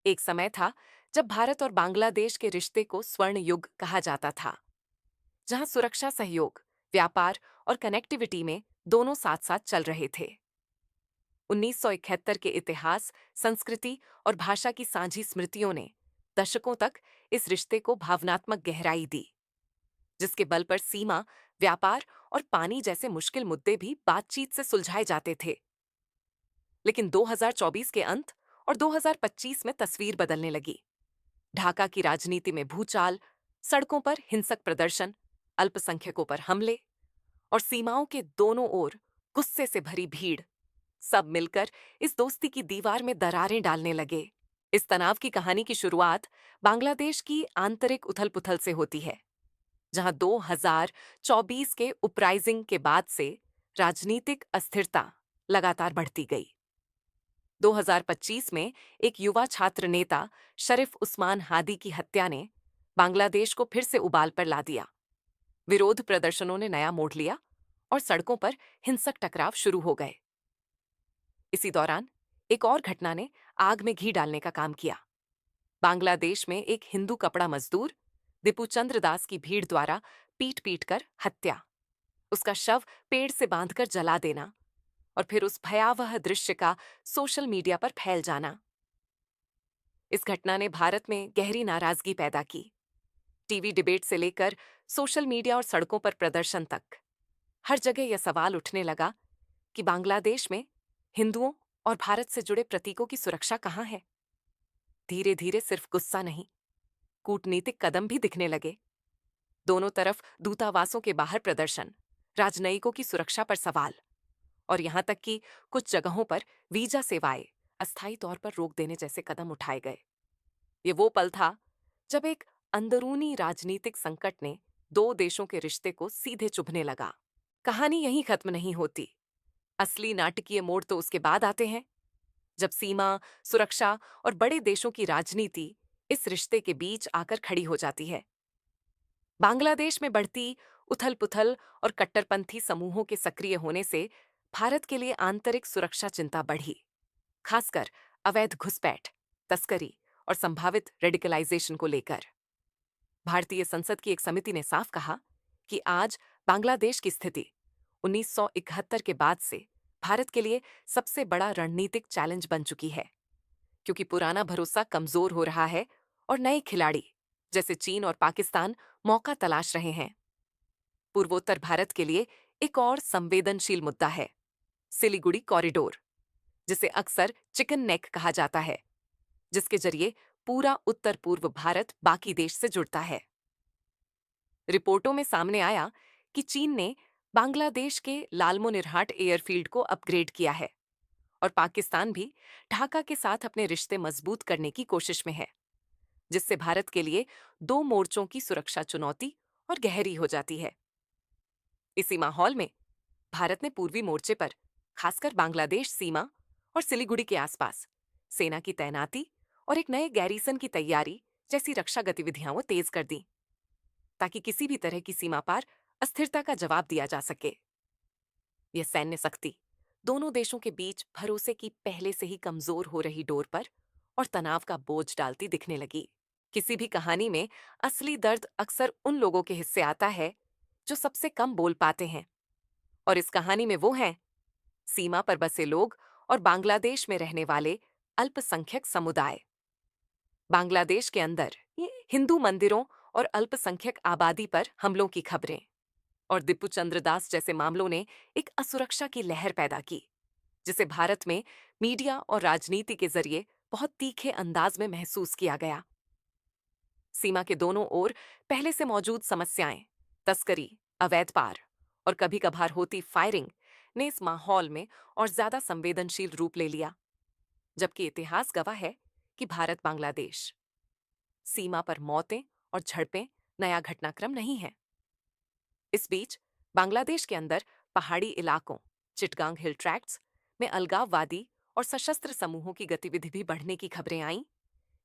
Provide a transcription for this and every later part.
एक समय था जब भारत और बांग्लादेश के रिश्ते को स्वर्ण युग कहा जाता था, जहां सुरक्षा सहयोग, व्यापार और कनेक्टिविटी में दोनों साथ साथ चल रहे थे। 1971 के इतिहास, संस्कृति और भाषा की साझी स्मृतियों ने दशकों तक इस रिश्ते को भावनात्मक गहराई दी, जिसके बल पर सीमा, व्यापार और पानी जैसे मुश्किल मुद्दे भी बातचीत से सुलझाए जाते थे। लेकिन 2024 के अंत और 2025 में तस्वीर बदलने लगी। ढाका की राजनीति में भूचाल, सड़कों पर हिंसक प्रदर्शन, अल्पसंख्यकों पर हमले और सीमाओं के दोनों ओर गुस्से से भरी भीड़, सब मिलकर इस दोस्ती की दीवार में दरारें डालने लगे। इस तनाव की कहानी की शुरुआत बांग्लादेश की आंतरिक उथल-पुथल से होती है, जहां 2024 के उपराइजिंग के बाद से राजनीतिक अस्थिरता लगातार बढ़ती गई। 2025 में एक युवा छात्र नेता शरीफ उस्मान हादी की हत्या ने बांग्लादेश को फिर से उबाल पर ला दिया। विरोध प्रदर्शनों ने नया मोड़ लिया और सड़कों पर हिंसक टकराव शुरू हो गए। इसी दौरान एक और घटना ने आग में घी डालने का काम किया। बांग्लादेश में एक हिंदू कपड़ा मजदूर दीपू चंद्र दास की भीड़ द्वारा पीट पीट कर हत्या, उसका शव पेड़ से बांधकर जला देना और फिर उस भयावह दृश्य का सोशल मीडिया पर फैल जाना। इस घटना ने भारत में गहरी नाराजगी पैदा की। टीवी डिबेट से लेकर सोशल मीडिया और सड़कों पर प्रदर्शन तक, हर जगह यह सवाल उठने लगा कि बांग्लादेश में हिंदुओं और भारत से जुड़े प्रतीकों की सुरक्षा कहाँ है। धीरे धीरे सिर्फ गुस्सा नहीं, कूटनीतिक कदम भी दिखने लगे। दोनों तरफ दूतावासों के बाहर प्रदर्शन, राजनयिकों की सुरक्षा पर सवाल और यहां तक कि कुछ जगहों पर वीजा सेवाएं अस्थायी तौर पर रोक देने जैसे कदम उठाए गए। ये वो पल था जब एक अंदरूनी राजनीतिक संकट ने दो देशों के रिश्ते को सीधे चुभने लगा। कहानी यहीं खत्म नहीं होती। असली नाटकीय मोड़ तो उसके बाद आते हैं, जब सीमा, सुरक्षा और बड़े देशों की राजनीति इस रिश्ते के बीच आकर खड़ी हो जाती है। बांग्लादेश में बढ़ती उथल-पुथल और कट्टरपंथी समूहों के सक्रिय होने से भारत के लिए आंतरिक सुरक्षा चिंता बढ़ी, खासकर अवैध घुसपैठ, तस्करी और संभावित रेडिकलाइजेशन को लेकर। भारतीय संसद की एक समिति ने साफ कहा कि आज बांग्लादेश की स्थिति 1971 के बाद से भारत के लिए सबसे बड़ा रणनीतिक चैलेंज बन चुकी है, क्योंकि पुराना भरोसा कमजोर हो रहा है और नए खिलाड़ी जैसे चीन और पाकिस्तान मौका तलाश रहे हैं। पूर्वोत्तर भारत के लिए एक और संवेदनशील मुद्दा है सिलीगुड़ी कॉरिडोर, जिसे अक्सर चिकन नेक कहा जाता है, जिसके जरिए पूरा उत्तर पूर्व भारत बाकी देश से जुड़ता है। रिपोर्टों में सामने आया कि चीन ने बांग्लादेश के लालमोनिरहाट एयरफील्ड को अपग्रेड किया है और पाकिस्तान भी ढाका के साथ अपने रिश्ते मजबूत करने की कोशिश में है, जिससे भारत के लिए दो मोर्चों की सुरक्षा चुनौती और गहरी हो जाती है। इसी माहौल में भारत ने पूर्वी मोर्चे पर, खासकर बांग्लादेश सीमा और सिलीगुड़ी के आसपास, सेना की तैनाती और एक नए गैरीसन की तैयारी जैसी रक्षा गतिविधियां वो तेज कर दी, ताकि किसी भी तरह की सीमा पार अस्थिरता का जवाब दिया जा सके। यह सैन्य सख्ती दोनों देशों के बीच भरोसे की पहले से ही कमजोर हो रही डोर पर और तनाव का बोझ डालती दिखने लगी। किसी भी कहानी में असली दर्द अक्सर उन लोगों के हिस्से आता है जो सबसे कम बोल पाते हैं, और इस कहानी में वो हैं सीमा पर बसे लोग और बांग्लादेश में रहने वाले अल्पसंख्यक समुदाय। बांग्लादेश के अंदर ये हिंदू मंदिरों और अल्पसंख्यक आबादी पर हमलों की खबरें और दीपू चंद्र दास जैसे मामलों ने एक असुरक्षा की लहर पैदा की, जिसे भारत में मीडिया और राजनीति के जरिए बहुत तीखे अंदाज में महसूस किया गया। सीमा के दोनों ओर पहले से मौजूद समस्याएं, तस्करी, अवैध पार और कभी कभार होती फायरिंग ने इस माहौल में और ज्यादा संवेदनशील रूप ले लिया, जबकि इतिहास गवाह है कि भारत बांग्लादेश सीमा पर मौतें और झड़पें नया घटनाक्रम नहीं है। इस बीच बांग्लादेश के अंदर पहाड़ी इलाकों, चिटगांग हिल ट्रैक्ट्स में अलगाववादी और सशस्त्र समूहों की गतिविधि भी बढ़ने की खबरें आईं,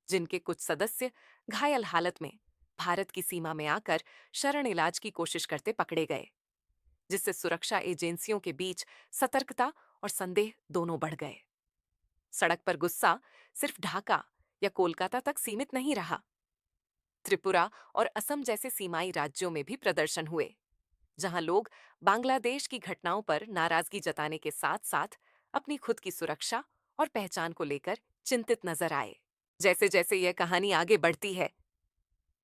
जिनके कुछ सदस्य घायल हालत में भारत की सीमा में आकर शरण इलाज की कोशिश करते पकड़े गए, जिससे सुरक्षा एजेंसियों के बीच सतर्कता और संदेह दोनों बढ़ गए। सड़क पर गुस्सा सिर्फ ढाका या कोलकाता तक सीमित नहीं रहा। त्रिपुरा और असम जैसे सीमाई राज्यों में भी प्रदर्शन हुए, जहां लोग बांग्लादेश की घटनाओं पर नाराजगी जताने के साथ साथ अपनी खुद की सुरक्षा और पहचान को लेकर चिंतित नजर आए। जैसे जैसे यह कहानी आगे बढ़ती है,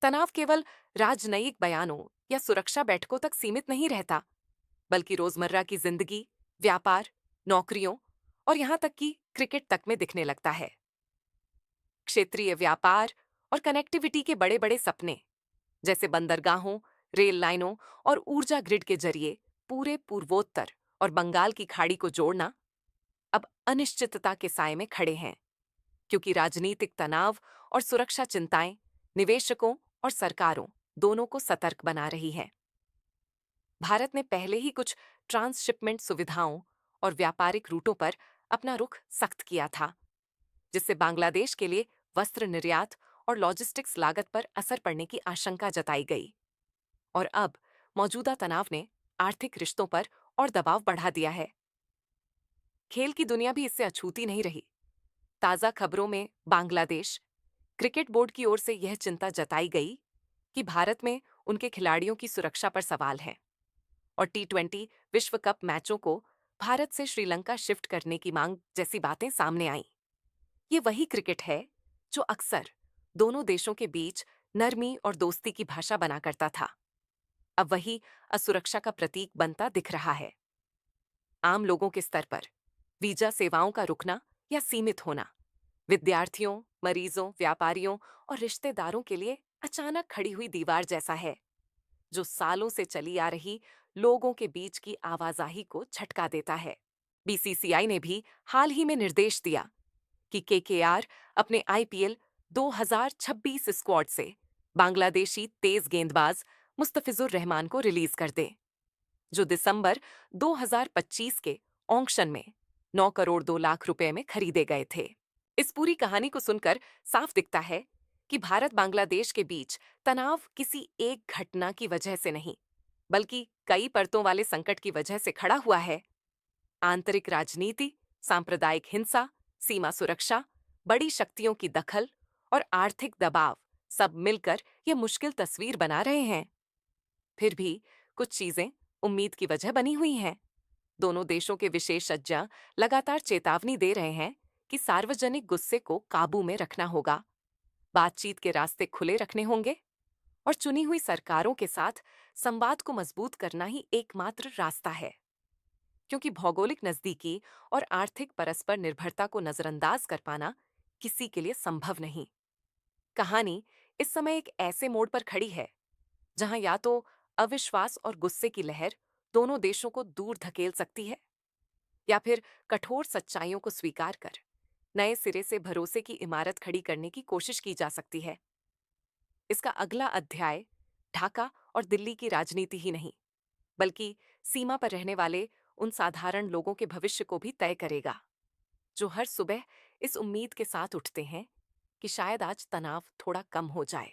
तनाव केवल राजनयिक बयानों या सुरक्षा बैठकों तक सीमित नहीं रहता, बल्कि रोजमर्रा की जिंदगी, व्यापार, नौकरियों और यहां तक कि क्रिकेट तक में दिखने लगता है। क्षेत्रीय व्यापार और कनेक्टिविटी के बड़े बड़े सपने, जैसे बंदरगाहों, रेल लाइनों और ऊर्जा ग्रिड के जरिए पूरे पूर्वोत्तर और बंगाल की खाड़ी को जोड़ना, अब अनिश्चितता के साए में खड़े हैं, क्योंकि राजनीतिक तनाव और सुरक्षा चिंताएं निवेशकों और सरकारों दोनों को सतर्क बना रही हैं। भारत ने पहले ही कुछ ट्रांसशिपमेंट सुविधाओं और व्यापारिक रूटों पर अपना रुख सख्त किया था, जिससे बांग्लादेश के लिए वस्त्र निर्यात और लॉजिस्टिक्स लागत पर असर पड़ने की आशंका जताई गई। और अब मौजूदा तनाव ने आर्थिक रिश्तों पर और दबाव बढ़ा दिया है। खेल की दुनिया भी इससे अछूती नहीं रही। ताजा खबरों में बांग्लादेश क्रिकेट बोर्ड की ओर से यह चिंता जताई गई कि भारत में उनके खिलाड़ियों की सुरक्षा पर सवाल है, और T20 विश्व कप मैचों को भारत से श्रीलंका शिफ्ट करने की मांग जैसी बातें सामने आईं। ये वही क्रिकेट है जो अक्सर दोनों देशों के बीच नरमी और दोस्ती की भाषा बना करता था, अब वही असुरक्षा का प्रतीक बनता दिख रहा है। आम लोगों के स्तर पर वीजा सेवाओं का रुकना या सीमित होना विद्यार्थियों, मरीजों, व्यापारियों और रिश्तेदारों के लिए अचानक खड़ी हुई दीवार जैसा है, जो सालों से चली आ रही लोगों के बीच की आवाजाही को झटका देता है। बीसीसीआई ने भी हाल ही में निर्देश दिया कि केकेआर अपने आईपीएल 2026 स्क्वाड से बांग्लादेशी तेज गेंदबाज मुस्तफिजुर रहमान को रिलीज कर दे, जो दिसंबर 2025 के ऑक्शन में 9 करोड़ 2 लाख रुपए में खरीदे गए थे। इस पूरी कहानी को सुनकर साफ दिखता है कि भारत बांग्लादेश के बीच तनाव किसी एक घटना की वजह से नहीं, बल्कि कई परतों वाले संकट की वजह से खड़ा हुआ है। आंतरिक राजनीति, सांप्रदायिक हिंसा, सीमा सुरक्षा, बड़ी शक्तियों की दखल और आर्थिक दबाव सब मिलकर यह मुश्किल तस्वीर बना रहे हैं। फिर भी कुछ चीजें उम्मीद की वजह बनी हुई हैं। दोनों देशों के विशेषज्ञ लगातार चेतावनी दे रहे हैं कि सार्वजनिक गुस्से को काबू में रखना होगा, बातचीत के रास्ते खुले रखने होंगे और चुनी हुई सरकारों के साथ संवाद को मजबूत करना ही एकमात्र रास्ता है, क्योंकि भौगोलिक नजदीकी और आर्थिक परस्पर निर्भरता को नजरअंदाज कर पाना किसी के लिए संभव नहीं। कहानी इस समय एक ऐसे मोड़ पर खड़ी है जहां या तो अविश्वास और गुस्से की लहर दोनों देशों को दूर धकेल सकती है, या फिर कठोर सच्चाइयों को स्वीकार कर नए सिरे से भरोसे की इमारत खड़ी करने की कोशिश की जा सकती है। इसका अगला अध्याय ढाका और दिल्ली की राजनीति ही नहीं, बल्कि सीमा पर रहने वाले उन साधारण लोगों के भविष्य को भी तय करेगा, जो हर सुबह इस उम्मीद के साथ उठते हैं कि शायद आज तनाव थोड़ा कम हो जाए।